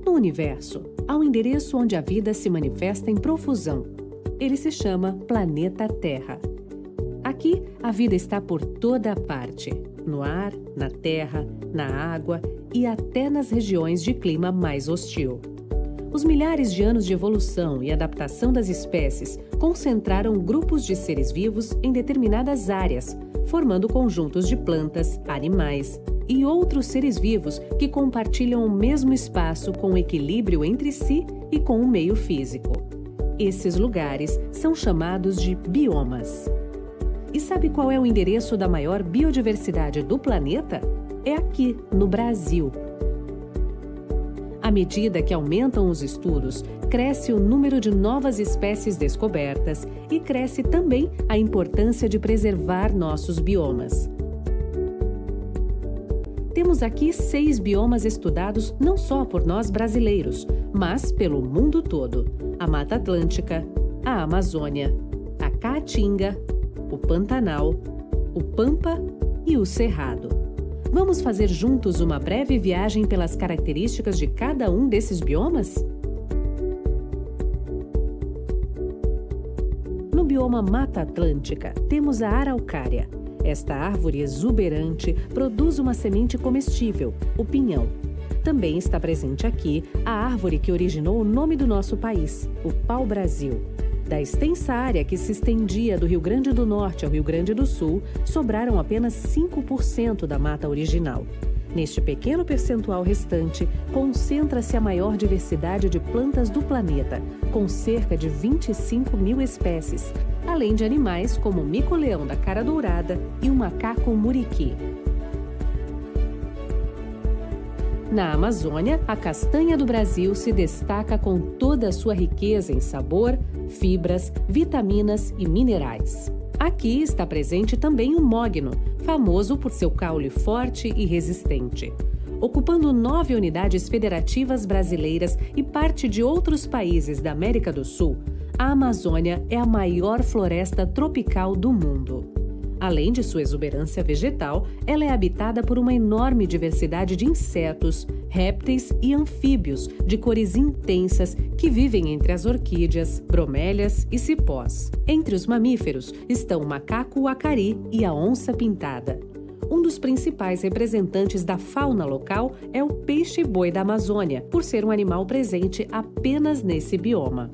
No universo, há um endereço onde a vida se manifesta em profusão. Ele se chama Planeta Terra. Aqui, a vida está por toda a parte, no ar, na terra, na água e até nas regiões de clima mais hostil. Os milhares de anos de evolução e adaptação das espécies concentraram grupos de seres vivos em determinadas áreas, formando conjuntos de plantas, animais e outros seres vivos que compartilham o mesmo espaço com equilíbrio entre si e com o meio físico. Esses lugares são chamados de biomas. E sabe qual é o endereço da maior biodiversidade do planeta? É aqui, no Brasil. À medida que aumentam os estudos, cresce o número de novas espécies descobertas e cresce também a importância de preservar nossos biomas. Temos aqui 6 biomas estudados não só por nós brasileiros, mas pelo mundo todo: a Mata Atlântica, a Amazônia, a Caatinga, o Pantanal, o Pampa e o Cerrado. Vamos fazer juntos uma breve viagem pelas características de cada um desses biomas? No bioma Mata Atlântica, temos a araucária. Esta árvore exuberante produz uma semente comestível, o pinhão. Também está presente aqui a árvore que originou o nome do nosso país, o pau-brasil. Da extensa área que se estendia do Rio Grande do Norte ao Rio Grande do Sul, sobraram apenas 5% da mata original. Neste pequeno percentual restante, concentra-se a maior diversidade de plantas do planeta, com cerca de 25 mil espécies, além de animais como o mico-leão da cara dourada e o macaco muriqui. Na Amazônia, a castanha do Brasil se destaca com toda a sua riqueza em sabor, fibras, vitaminas e minerais. Aqui está presente também o mogno, famoso por seu caule forte e resistente. Ocupando 9 unidades federativas brasileiras e parte de outros países da América do Sul, a Amazônia é a maior floresta tropical do mundo. Além de sua exuberância vegetal, ela é habitada por uma enorme diversidade de insetos, répteis e anfíbios de cores intensas que vivem entre as orquídeas, bromélias e cipós. Entre os mamíferos estão o macaco acari e a onça-pintada. Um dos principais representantes da fauna local é o peixe-boi da Amazônia, por ser um animal presente apenas nesse bioma.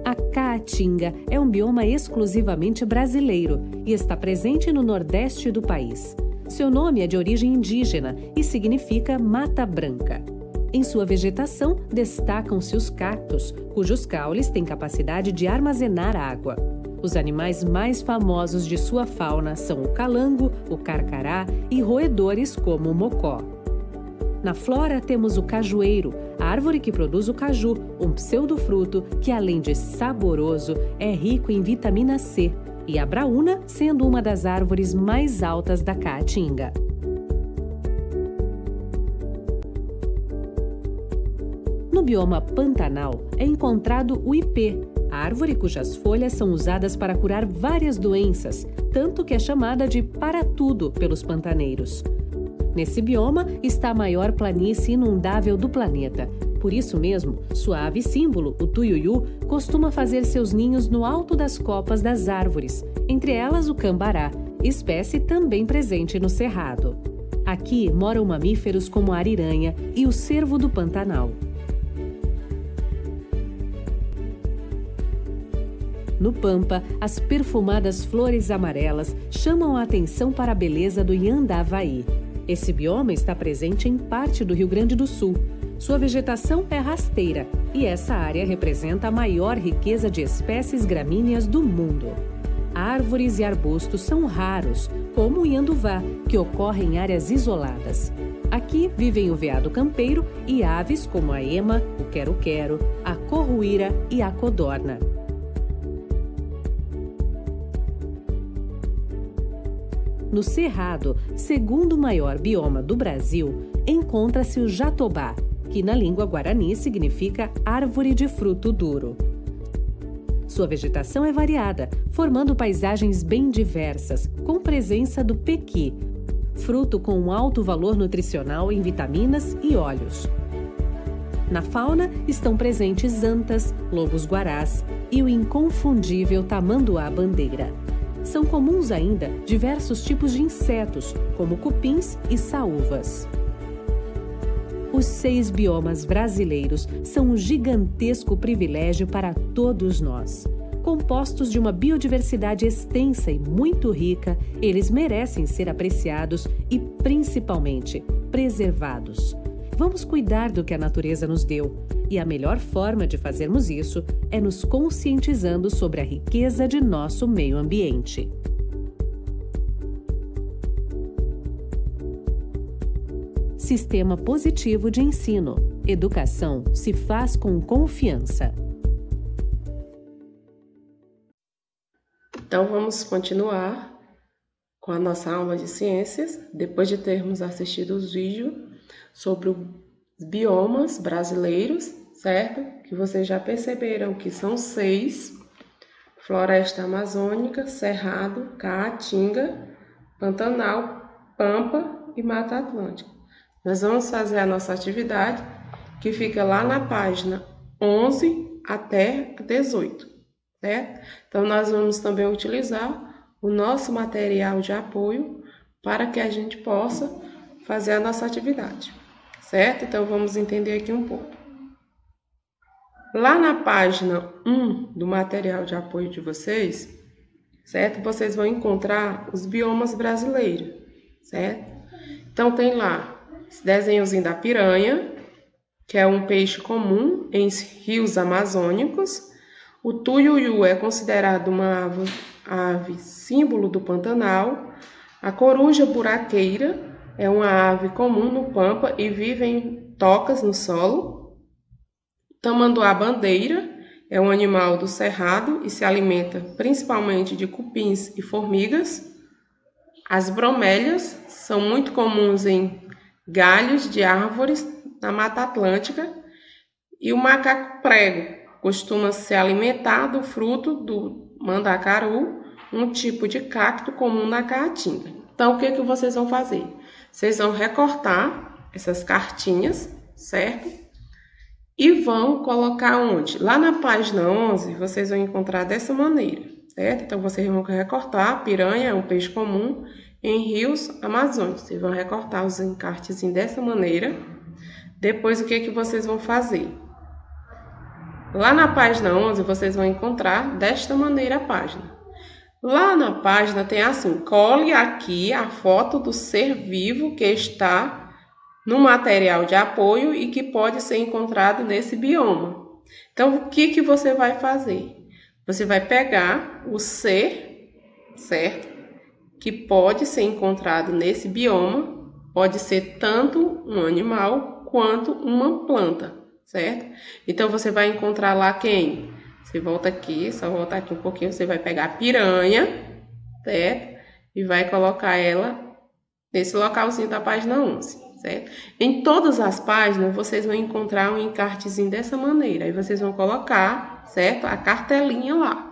A Caatinga é um bioma exclusivamente brasileiro e está presente no nordeste do país. Seu nome é de origem indígena e significa Mata Branca. Em sua vegetação, destacam-se os cactos, cujos caules têm capacidade de armazenar água. Os animais mais famosos de sua fauna são o calango, o carcará e roedores como o mocó. Na flora temos o cajueiro, a árvore que produz o caju, um pseudofruto que, além de saboroso, é rico em vitamina C, e a braúna sendo uma das árvores mais altas da Caatinga. No bioma Pantanal é encontrado o ipê, árvore cujas folhas são usadas para curar várias doenças, tanto que é chamada de para-tudo pelos pantaneiros. Nesse bioma está a maior planície inundável do planeta. Por isso mesmo, sua ave símbolo, o tuiuiu, costuma fazer seus ninhos no alto das copas das árvores, entre elas o cambará, espécie também presente no Cerrado. Aqui moram mamíferos como a ariranha e o cervo do Pantanal. No Pampa, as perfumadas flores amarelas chamam a atenção para a beleza do Yandavaí. Esse bioma está presente em parte do Rio Grande do Sul. Sua vegetação é rasteira e essa área representa a maior riqueza de espécies gramíneas do mundo. Árvores e arbustos são raros, como o ianduvá, que ocorre em áreas isoladas. Aqui vivem o veado campeiro e aves como a ema, o quero-quero, a corruíra e a codorna. No Cerrado, segundo maior bioma do Brasil, encontra-se o jatobá, que na língua guarani significa árvore de fruto duro. Sua vegetação é variada, formando paisagens bem diversas, com presença do pequi, fruto com um alto valor nutricional em vitaminas e óleos. Na fauna estão presentes antas, lobos-guarás e o inconfundível tamanduá-bandeira. São comuns ainda diversos tipos de insetos, como cupins e saúvas. Os 6 biomas brasileiros são um gigantesco privilégio para todos nós. Compostos de uma biodiversidade extensa e muito rica, eles merecem ser apreciados e, principalmente, preservados. Vamos cuidar do que a natureza nos deu, e a melhor forma de fazermos isso é nos conscientizando sobre a riqueza de nosso meio ambiente. Sistema positivo de ensino. Educação se faz com confiança. Então, vamos continuar com a nossa aula de ciências, depois de termos assistido os vídeos sobre os biomas brasileiros, certo? Que vocês já perceberam que são 6: Floresta Amazônica, Cerrado, Caatinga, Pantanal, Pampa e Mata Atlântica. Nós vamos fazer a nossa atividade, que fica lá na página 11 até 18, certo? Então, nós vamos também utilizar o nosso material de apoio para que a gente possa fazer a nossa atividade, certo? Então, vamos entender aqui um pouco. Lá na página 1 do material de apoio de vocês, certo? Vocês vão encontrar os biomas brasileiros, certo? Então, tem lá esse desenhozinho da piranha, que é um peixe comum em rios amazônicos. O tuiuiu é considerado uma ave símbolo do Pantanal. A coruja buraqueira é uma ave comum no Pampa e vive em tocas no solo. Tamanduá-bandeira é um animal do Cerrado e se alimenta principalmente de cupins e formigas. As bromélias são muito comuns em galhos de árvores na Mata Atlântica. E o macaco-prego costuma se alimentar do fruto do mandacaru, um tipo de cacto comum na Caatinga. Então, o que vocês vão fazer? Vocês vão recortar essas cartinhas, certo? E vão colocar onde? Lá na página 11, vocês vão encontrar dessa maneira, certo? Então, vocês vão recortar, piranha é um peixe comum em rios amazônicos. Vocês vão recortar os encartes dessa maneira. Depois, o que vocês vão fazer? Lá na página 11, vocês vão encontrar desta maneira a página. Lá na página tem assim: cole aqui a foto do ser vivo que está no material de apoio e que pode ser encontrado nesse bioma. Então, o que você vai fazer? Você vai pegar o ser, certo? Que pode ser encontrado nesse bioma, pode ser tanto um animal quanto uma planta, certo? Então, você vai encontrar lá quem? Você volta aqui, só voltar aqui um pouquinho, você vai pegar a piranha, certo? E vai colocar ela nesse localzinho da página 11, certo? Em todas as páginas, vocês vão encontrar um encartezinho dessa maneira. Aí vocês vão colocar, certo? A cartelinha lá.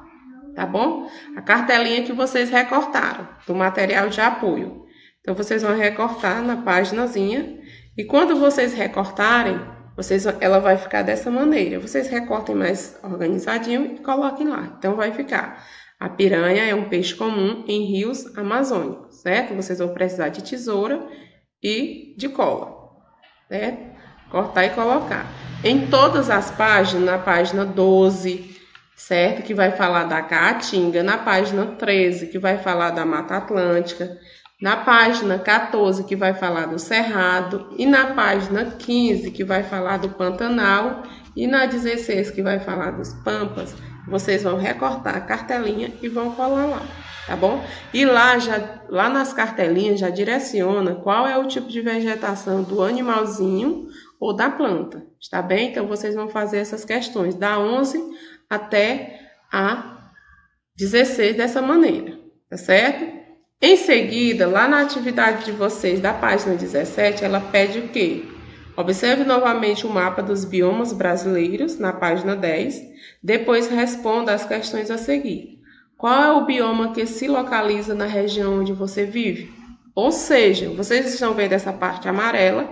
Tá bom? A cartelinha que vocês recortaram do material de apoio. Então, vocês vão recortar na paginazinha. E quando vocês recortarem, ela vai ficar dessa maneira. Vocês recortem mais organizadinho e coloquem lá. Então, vai ficar: a piranha é um peixe comum em rios amazônicos, certo? Vocês vão precisar de tesoura e de cola, certo? Cortar e colocar. Em todas as páginas, na página 12... certo? Que vai falar da Caatinga, na página 13, que vai falar da Mata Atlântica, na página 14, que vai falar do Cerrado, e na página 15, que vai falar do Pantanal, e na 16, que vai falar dos Pampas. Vocês vão recortar a cartelinha e vão colar lá, tá bom? E lá nas cartelinhas já direciona qual é o tipo de vegetação do animalzinho ou da planta, está bem? Então, vocês vão fazer essas questões da 11 até a 16 dessa maneira, tá certo? Em seguida, lá na atividade de vocês da página 17, ela pede o quê? Observe novamente o mapa dos biomas brasileiros na página 10, depois responda as questões a seguir. Qual é o bioma que se localiza na região onde você vive? Ou seja, vocês estão vendo essa parte amarela.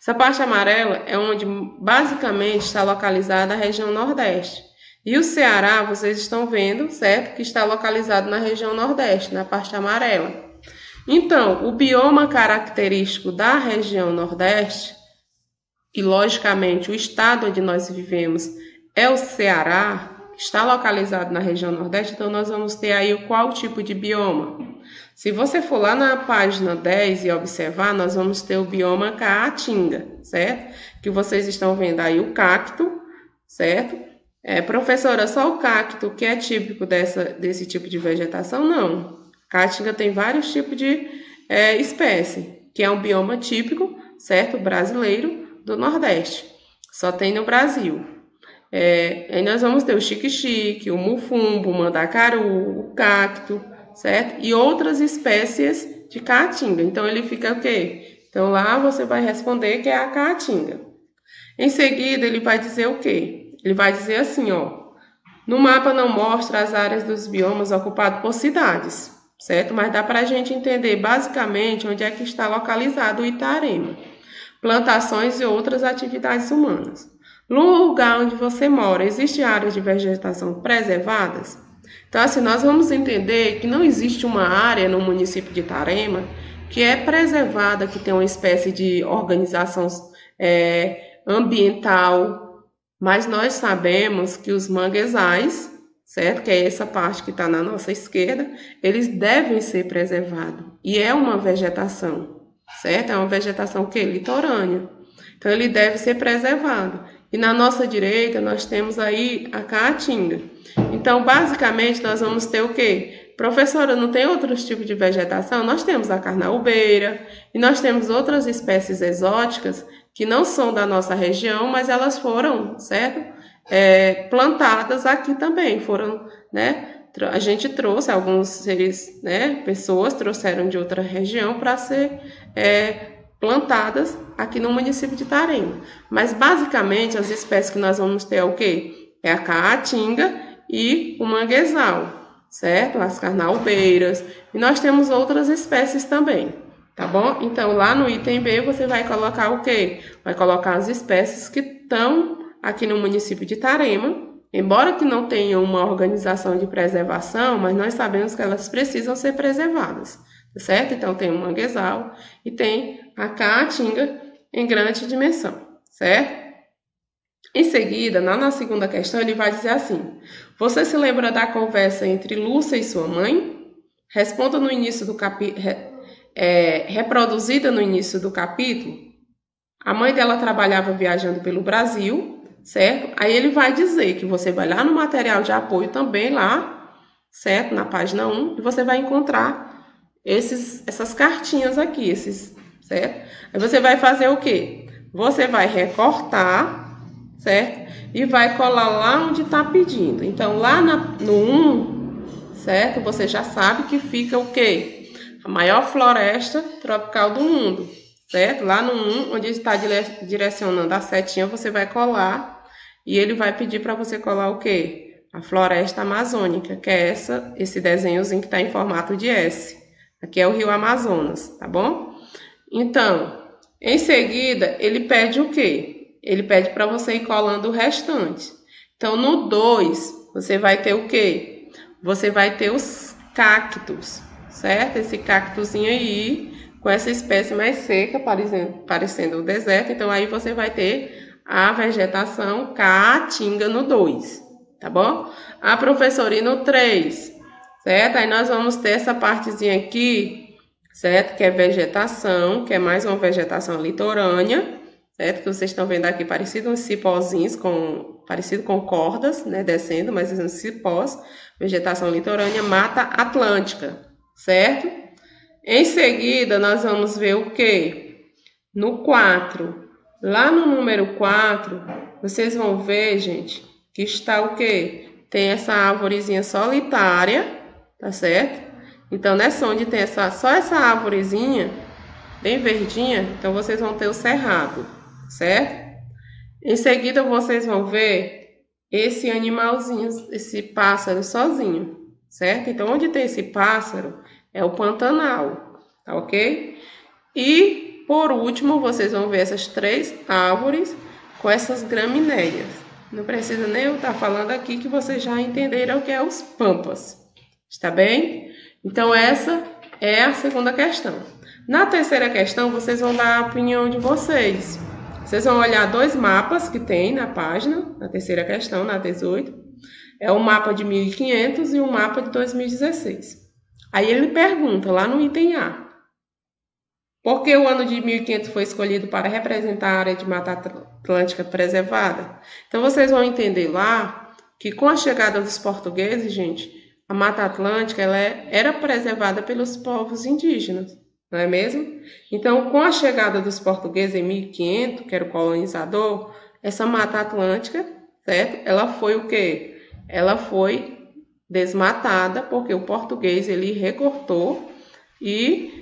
Essa parte amarela é onde basicamente está localizada a região Nordeste. E o Ceará, vocês estão vendo, certo? Que está localizado na região Nordeste, na parte amarela. Então, o bioma característico da região Nordeste, e logicamente o estado onde nós vivemos é o Ceará, está localizado na região Nordeste, então nós vamos ter aí qual tipo de bioma? Se você for lá na página 10 e observar, nós vamos ter o bioma Caatinga, certo? Que vocês estão vendo aí o cacto, certo? Professora, só o cacto que é típico desse tipo de vegetação? Não. Caatinga tem vários tipos de espécie, que é um bioma típico, certo? Brasileiro do Nordeste. Só tem no Brasil. Aí nós vamos ter o xique-xique, o mufumbo, o mandacaru, o cacto, certo? E outras espécies de caatinga. Então, ele fica o quê? Então, lá você vai responder que é a caatinga. Em seguida, ele vai dizer o quê? Ele vai dizer assim, ó. No mapa não mostra as áreas dos biomas ocupados por cidades, certo? Mas dá para a gente entender basicamente onde é que está localizado o Itarema. Plantações e outras atividades humanas. No lugar onde você mora, existem áreas de vegetação preservadas? Então, assim, nós vamos entender que não existe uma área no município de Itarema que é preservada, que tem uma espécie de organização ambiental, mas nós sabemos que os manguezais, certo? Que é essa parte que está na nossa esquerda, eles devem ser preservados. E é uma vegetação, certo? É uma vegetação que litorânea. Então, ele deve ser preservado. E na nossa direita, nós temos aí a caatinga. Então, basicamente, nós vamos ter o quê? Professora, não tem outros tipos de vegetação? Nós temos a carnaúbeira e nós temos outras espécies exóticas que não são da nossa região, mas elas foram, certo? Plantadas aqui também. Foram, né? A gente trouxe alguns seres, né? Pessoas trouxeram de outra região para ser plantadas aqui no município de Itarema. Mas basicamente as espécies que nós vamos ter é o quê? É a caatinga e o manguezal, certo? As carnaubeiras. E nós temos outras espécies também, tá bom? Então lá no item B você vai colocar o quê? Vai colocar as espécies que estão aqui no município de Itarema, embora que não tenham uma organização de preservação, mas nós sabemos que elas precisam ser preservadas, certo? Então tem o manguezal e tem a caatinga em grande dimensão, certo? Em seguida, na segunda questão, ele vai dizer assim: você se lembra da conversa entre Lúcia e sua mãe? Responda no início do reproduzida no início do capítulo. A mãe dela trabalhava viajando pelo Brasil, certo? Aí ele vai dizer que você vai lá no material de apoio também lá, certo? Na página 1, e você vai encontrar essas cartinhas aqui, certo? Aí você vai fazer o quê? Você vai recortar, certo? E vai colar lá onde está pedindo. Então, lá no 1, certo? Você já sabe que fica o quê? A maior floresta tropical do mundo, certo? Lá no 1, onde está direcionando a setinha, você vai colar e ele vai pedir para você colar o quê? A floresta amazônica, que é esse desenhozinho que está em formato de S. Aqui é o Rio Amazonas, tá bom? Então, em seguida, ele pede o quê? Ele pede para você ir colando o restante. Então, no 2, você vai ter o quê? Você vai ter os cactos, certo? Esse cactozinho aí, com essa espécie mais seca, parecendo o deserto. Então, aí você vai ter a vegetação caatinga no 2, tá bom? A professora, e no 3, certo? Aí nós vamos ter essa partezinha aqui, certo? Que é vegetação, que é mais uma vegetação litorânea, certo? Que vocês estão vendo aqui, parecido uns cipózinhos, parecido com cordas, né? Descendo, mas uns cipós. Vegetação litorânea, Mata Atlântica, certo? Em seguida, nós vamos ver o quê? No 4. Lá no número 4, vocês vão ver, gente, que está o quê? Tem essa árvorezinha solitária, tá certo? Então, nessa onde tem só essa árvorezinha, bem verdinha, então vocês vão ter o cerrado, certo? Em seguida, vocês vão ver esse animalzinho, esse pássaro sozinho, certo? Então, onde tem esse pássaro é o Pantanal, tá ok? E, por último, vocês vão ver essas 3 árvores com essas gramíneas. Não precisa nem eu estar falando aqui que vocês já entenderam o que é os pampas. Está bem? Então, essa é a segunda questão. Na terceira questão, vocês vão dar a opinião de vocês. Vocês vão olhar 2 mapas que tem na página, na terceira questão, na 18. É o mapa de 1500 e o mapa de 2016. Aí ele pergunta lá no item A. Por que o ano de 1500 foi escolhido para representar a área de Mata Atlântica preservada? Então, vocês vão entender lá que com a chegada dos portugueses, gente, a Mata Atlântica ela era preservada pelos povos indígenas, não é mesmo? Então, com a chegada dos portugueses em 1500, que era o colonizador, essa Mata Atlântica, certo? Ela foi o quê? Ela foi desmatada porque o português ele recortou e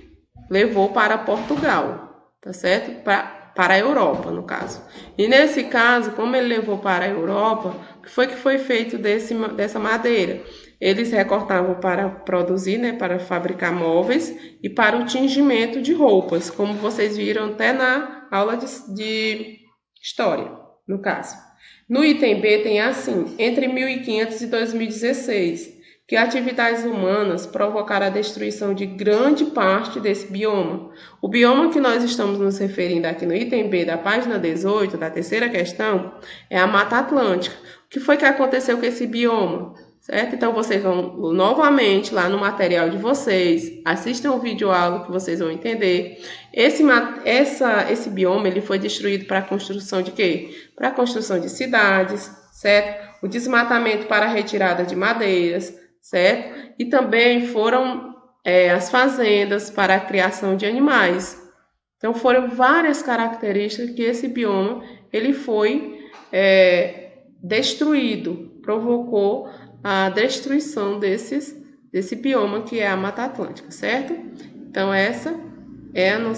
levou para Portugal, tá certo? Para a Europa, no caso. E nesse caso, como ele levou para a Europa, o que foi feito dessa madeira? Eles recortavam para produzir, né, para fabricar móveis e para o tingimento de roupas, como vocês viram até na aula de história, no caso. No item B tem assim, entre 1500 e 2016, que atividades humanas provocaram a destruição de grande parte desse bioma. O bioma que nós estamos nos referindo aqui no item B da página 18, da terceira questão, é a Mata Atlântica. O que foi que aconteceu com esse bioma? Certo? Então, vocês vão novamente lá no material de vocês, assistam o vídeo aula que vocês vão entender. Esse bioma ele foi destruído para a construção de quê? Para a construção de cidades, certo? O desmatamento para a retirada de madeiras, certo? E também foram as fazendas para a criação de animais. Então, foram várias características que esse bioma ele foi destruído, provocou a destruição desse bioma que é a Mata Atlântica, certo? Então, essa é a nossa